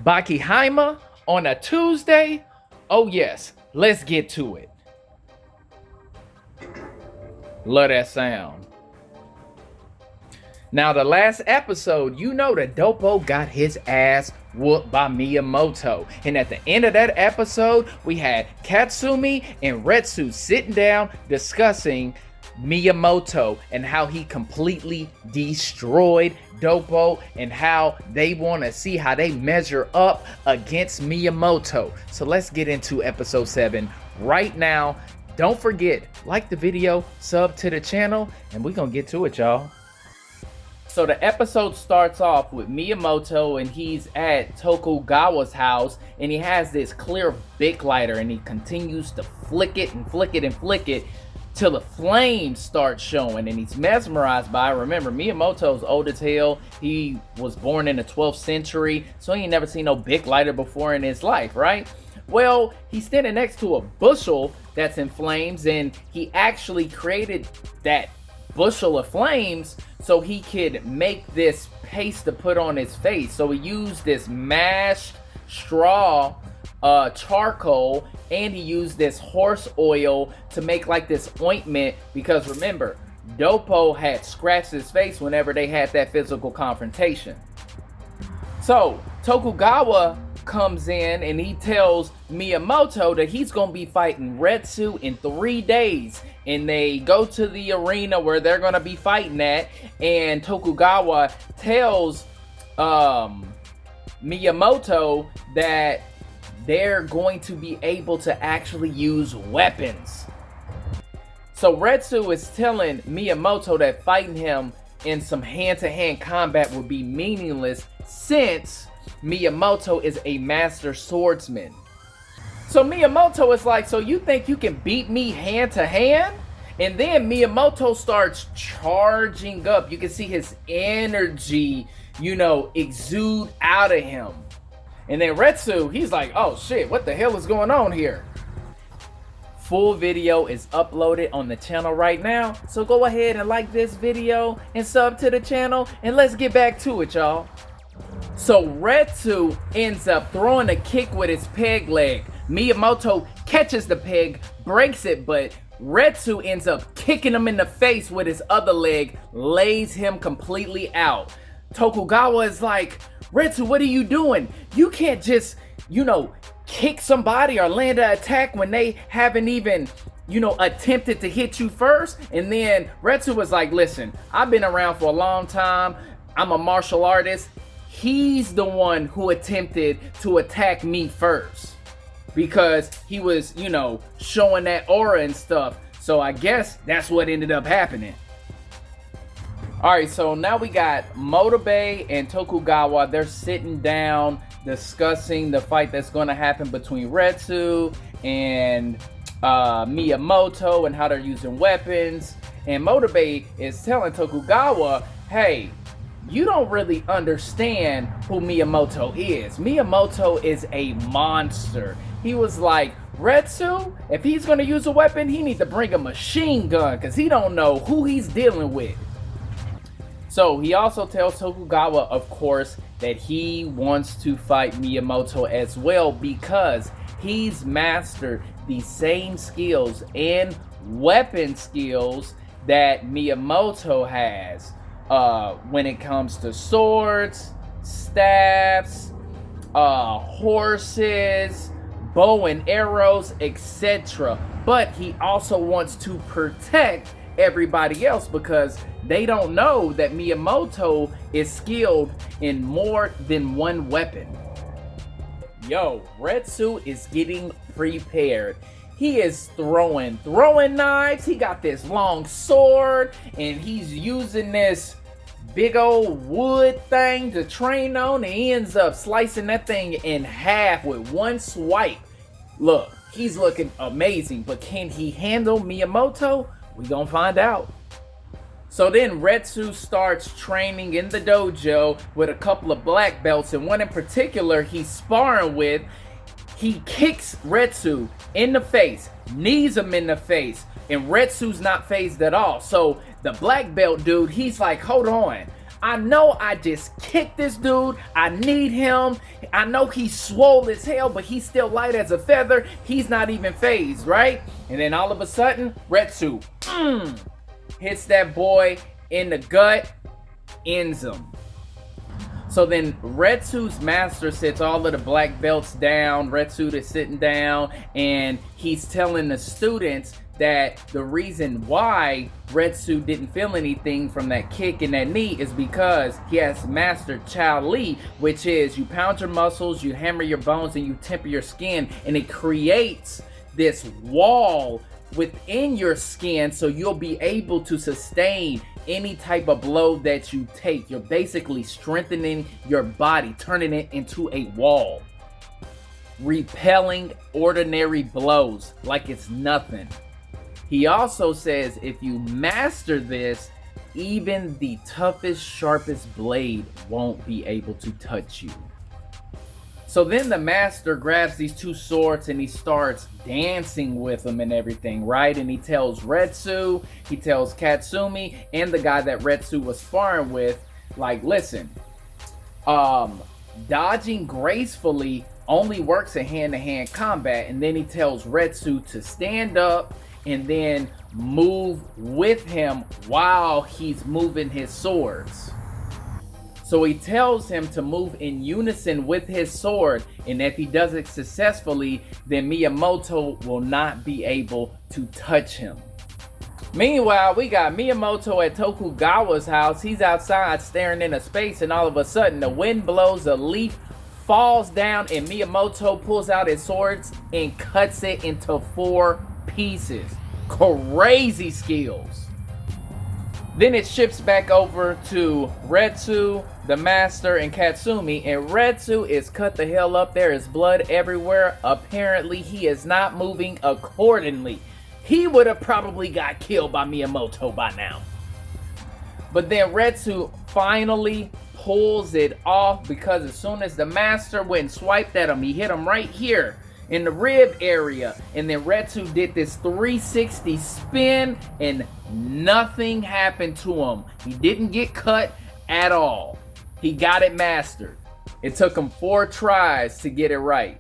Baki on a Tuesday? Oh yes, let's get to it. Love that sound. Now, the last episode, you know that Dopo got his ass whooped by Miyamoto. And at the end of that episode, we had Katsumi and Retsu sitting down discussing Miyamoto and how he completely destroyed Dopo and how they want to see how they measure up against Miyamoto. So let's get into episode 7 right now. Don't forget, like the video, sub to the channel, and we're going to get to it, y'all. So the episode starts off with Miyamoto and he's at Tokugawa's house and he has this clear Bic lighter and he continues to flick it and flick it and flick it till the flames start showing and he's mesmerized by it. Remember, Miyamoto's old as hell. He was born in the 12th century, so he ain't never seen no Bic lighter before in his life, right? Well, he's standing next to a bushel that's in flames and he actually created that bushel of flames so he could make this paste to put on his face. So he used this mashed straw charcoal and he used this horse oil to make like this ointment, because remember, Dopo had scratched his face whenever they had that physical confrontation. So Tokugawa comes in and he tells Miyamoto that he's gonna be fighting Retsu in 3 days, and they go to the arena where they're gonna be fighting at, and Tokugawa tells Miyamoto that they're going to be able to actually use weapons. So Retsu is telling Miyamoto that fighting him in some hand-to-hand combat would be meaningless since Miyamoto is a master swordsman. So Miyamoto is like, so you think you can beat me hand to hand? And then Miyamoto starts charging up. You can see his energy, exude out of him. And then Retsu, he's like, oh shit, what the hell is going on here? Full video is uploaded on the channel right now. So go ahead and like this video and sub to the channel, and let's get back to it, y'all. So Retsu ends up throwing a kick with his peg leg. Miyamoto catches the peg, breaks it, but Retsu ends up kicking him in the face with his other leg, lays him completely out. Tokugawa is like, Retsu, what are you doing? You can't just, kick somebody or land an attack when they haven't even, attempted to hit you first. And then Retsu was like, listen, I've been around for a long time. I'm a martial artist. He's the one who attempted to attack me first because he was, showing that aura and stuff. So I guess that's what ended up happening. Alright, so now we got Motobe and Tokugawa. They're sitting down discussing the fight that's going to happen between Retsu and Miyamoto and how they're using weapons. And Motobe is telling Tokugawa, hey, you don't really understand who Miyamoto is. Miyamoto is a monster. He was like, Retsu, if he's going to use a weapon, he needs to bring a machine gun because he don't know who he's dealing with. So he also tells Tokugawa, of course, that he wants to fight Miyamoto as well because he's mastered the same skills and weapon skills that Miyamoto has when it comes to swords, staffs, horses, bow and arrows, etc. But he also wants to protect everybody else because they don't know that Miyamoto is skilled in more than one weapon. Yo, Retsu is getting prepared. He is throwing knives. He got this long sword and he's using this big old wood thing to train on, and he ends up slicing that thing in half with one swipe. Look, he's looking amazing, but can he handle Miyamoto? We gonna find out. So then Retsu starts training in the dojo with a couple of black belts, and one in particular he's sparring with. He kicks Retsu in the face, knees him in the face, and Retsu's not phased at all. So the black belt dude, he's like, hold on, I know I just kicked this dude. I need him. I know he's swole as hell, but he's still light as a feather. He's not even phased, right? And then all of a sudden, Retsu hits that boy in the gut, ends him. So then Retsu's master sits all of the black belts down. Retsu is sitting down, and he's telling the students that the reason why Retsu didn't feel anything from that kick and that knee is because he has mastered Chao Li, which is you pound your muscles, you hammer your bones, and you temper your skin, and it creates this wall within your skin so you'll be able to sustain any type of blow that you take. You're basically strengthening your body, turning it into a wall, repelling ordinary blows like it's nothing. He also says if you master this, even the toughest, sharpest blade won't be able to touch you. So then the master grabs these two swords and he starts dancing with them and everything, right? And he tells Retsu, he tells Katsumi, and the guy that Retsu was sparring with, like, listen, dodging gracefully only works in hand-to-hand combat. And then he tells Retsu to stand up and then move with him while he's moving his swords. So he tells him to move in unison with his sword, and if he does it successfully, then Miyamoto will not be able to touch him. Meanwhile, we got Miyamoto at Tokugawa's house. He's outside staring into space, and all of a sudden the wind blows, a leaf falls down, and Miyamoto pulls out his swords and cuts it into 4 pieces. Crazy skills. Then it shifts back over to Retsu, the master, and Katsumi, and Retsu is cut the hell up. There is blood everywhere. Apparently he is not moving accordingly. He would have probably got killed by Miyamoto by now. But then Retsu finally pulls it off, because as soon as the master went and swiped at him, he hit him right here in the rib area, and then Retsu did this 360 spin and nothing happened to him. He didn't get cut at all. He got it mastered. It took him 4 tries to get it right.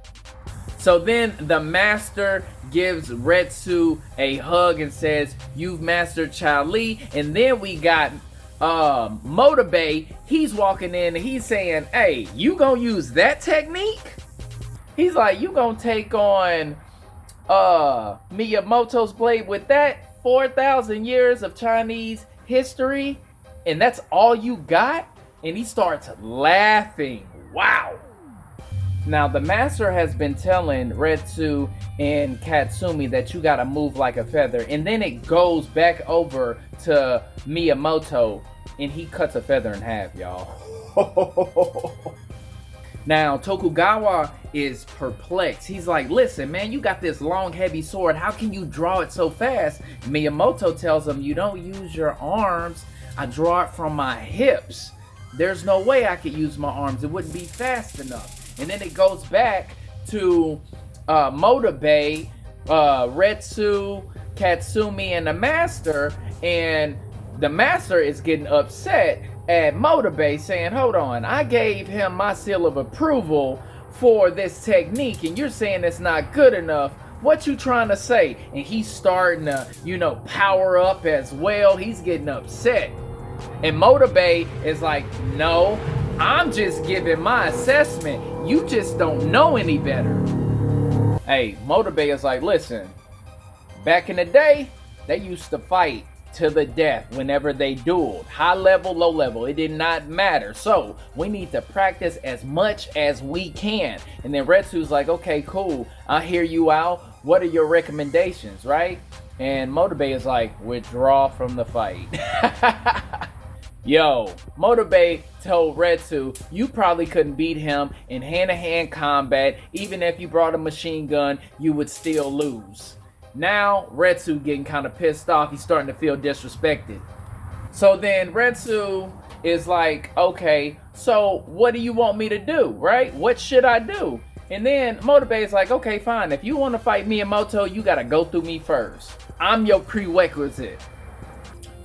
So then the master gives Retsu a hug and says, "You've mastered Chao Li." And then we got Motobe. He's walking in and he's saying, "Hey, you gonna use that technique?" He's like, "You gonna take on Miyamoto's blade with that 4,000 years of Chinese history, and that's all you got?" And he starts laughing. Wow. Now the master has been telling Retsu and Katsumi that you gotta move like a feather, and then it goes back over to Miyamoto and he cuts a feather in half, y'all. Now, Tokugawa is perplexed. He's like, "Listen, man, you got this long, heavy sword. How can you draw it so fast?" Miyamoto tells him, "You don't use your arms. I draw it from my hips. There's no way I could use my arms. It wouldn't be fast enough." And then it goes back to Motobe, Retsu, Katsumi, and the master. And the master is getting upset at Motobe, saying, "Hold on, I gave him my seal of approval for this technique, and you're saying it's not good enough. What you trying to say?" And he's starting to, power up as well. He's getting upset. And Motobe is like, "No, I'm just giving my assessment. You just don't know any better." Hey, Motobe is like, "Listen, back in the day, they used to fight to the death whenever they dueled. High level, low level, it did not matter. So we need to practice as much as we can." And then Retsu's like, "Okay, cool. I hear you out. What are your recommendations, right?" And Motobe is like, "Withdraw from the fight." Yo, Motobe told Retsu, "You probably couldn't beat him in hand-to-hand combat. Even if you brought a machine gun, you would still lose." Now, Retsu getting kind of pissed off. He's starting to feel disrespected. So then Retsu is like, "Okay, so what do you want me to do, right? What should I do?" And then Motobe is like, "Okay, fine. If you want to fight Miyamoto, you got to go through me first. I'm your prerequisite."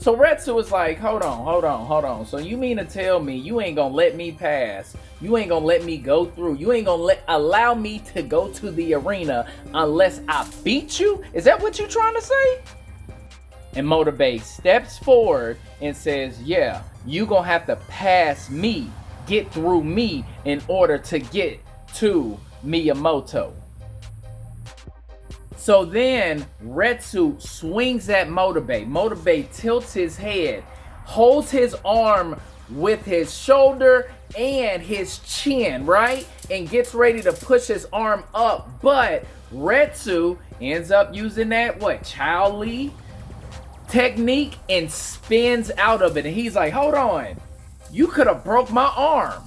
So Retsu is like, hold on. So you mean to tell me you ain't gonna let me pass? You ain't gonna let me go through? You ain't gonna allow me to go to the arena unless I beat you? Is that what you trying to say? And Motobe steps forward and says, yeah, you gonna have to pass me, get through me in order to get to Miyamoto. So then Retsu swings at Motobe. Motobe tilts his head, holds his arm with his shoulder and his chin, right? And gets ready to push his arm up. But Retsu ends up using that, Chao Li technique and spins out of it. And he's like, hold on, you could have broke my arm.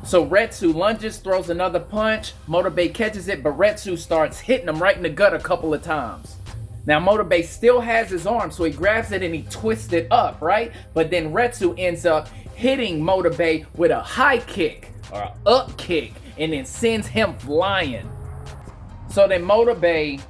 So Retsu lunges, throws another punch. Motobe catches it, but Retsu starts hitting him right in the gut a couple of times. Now Motobe still has his arm, so he grabs it and he twists it up, right? But then Retsu ends up hitting Motobe with a high kick or an up kick and then sends him flying. So then Motobe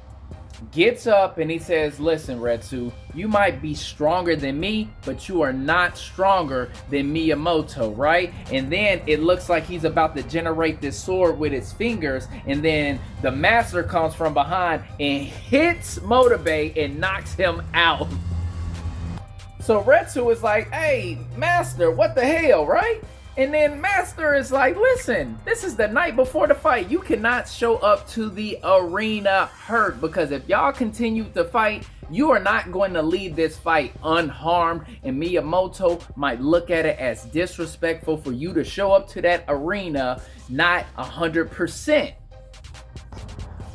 gets up and he says, listen, Retsu, you might be stronger than me, but you are not stronger than Miyamoto, right? And then it looks like he's about to generate this sword with his fingers, and then the master comes from behind and hits Motobe and knocks him out. So Retsu is like, hey, master, what the hell, right? And then Master is like, listen, this is the night before the fight. You cannot show up to the arena hurt, because if y'all continue to fight, you are not going to leave this fight unharmed, and Miyamoto might look at it as disrespectful for you to show up to that arena not 100%.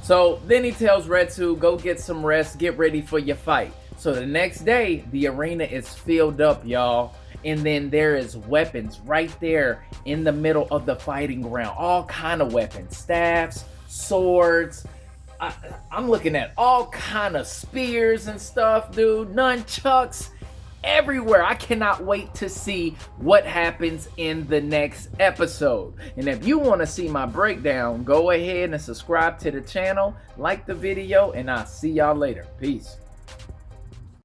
So then he tells Retsu, go get some rest, get ready for your fight. So the next day, the arena is filled up, y'all. And then there is weapons right there in the middle of the fighting ground. All kind of weapons, staffs, swords. I'm looking at all kind of spears and stuff, dude. Nunchucks everywhere. I cannot wait to see what happens in the next episode. And if you want to see my breakdown, go ahead and subscribe to the channel, like the video, and I'll see y'all later. Peace.